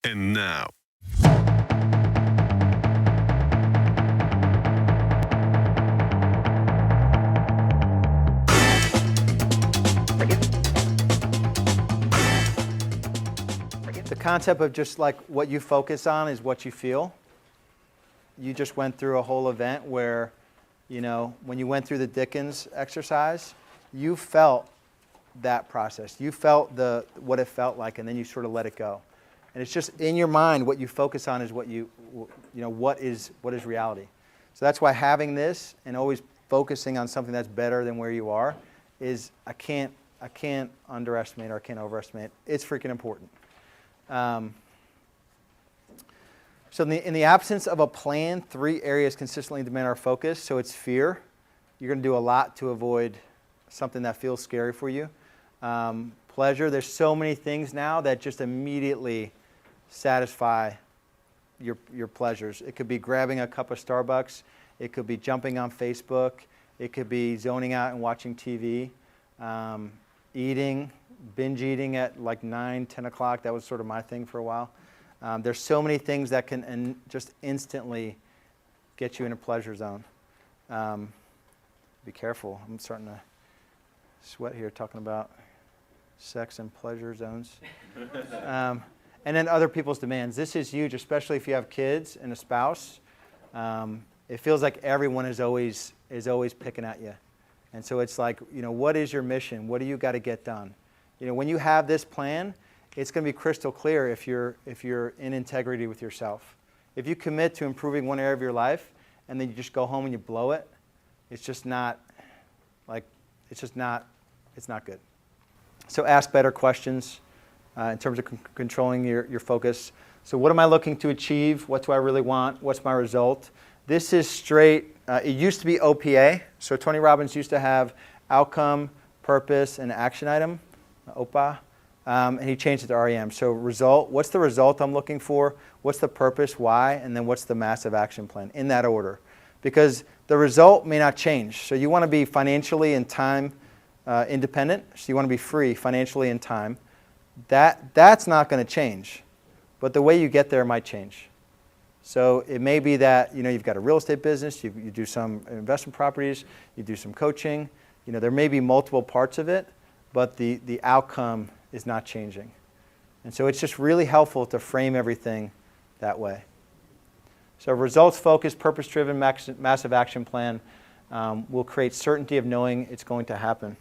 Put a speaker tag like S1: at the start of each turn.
S1: And now,
S2: the concept of just like what you focus on is what you feel. You just went through a whole event where, you know, when you went through the Dickens exercise, you felt that process. You felt what it felt like, and then you sort of let it go. And it's just in your mind, what you focus on is what what is reality. So that's why having this and always focusing on something that's better than where you are is I can't underestimate or I can't overestimate. It's freaking important. So in the absence of a plan, 3 areas consistently demand our focus. So it's fear. You're going to do a lot to avoid something that feels scary for you. Pleasure. There's so many things now that just immediately satisfy your pleasures. It could be grabbing a cup of Starbucks. It could be jumping on Facebook. It could be zoning out and watching TV. Eating, binge eating at like 9, 10 o'clock. That was sort of my thing for a while. There's so many things that can just instantly get you in a pleasure zone. Be careful. I'm starting to sweat here talking about sex and pleasure zones. And then other people's demands. This is huge, especially if you have kids and a spouse. It feels like everyone is always picking at you. And so it's like, what is your mission? What do you got to get done? When you have this plan, it's going to be crystal clear if you're in integrity with yourself. If you commit to improving one area of your life and then you just go home and you blow it, it's not good. So ask better questions in terms of controlling your focus. So what am I looking to achieve? What do I really want? What's my result? This is straight. It used to be OPA. So Tony Robbins used to have outcome, purpose, and action item, OPA. And he changed it to REM. So result, what's the result I'm looking for? What's the purpose, why? And then what's the massive action plan, in that order. Because the result may not change. So you want to be financially and time independent. So you want to be free financially and time. That's not going to change. But the way you get there might change. So it may be that you've got a real estate business, you do some investment properties, you do some coaching. There may be multiple parts of it, but the outcome is not changing. And so it's just really helpful to frame everything that way. So results-focused, purpose-driven, massive action plan will create certainty of knowing it's going to happen.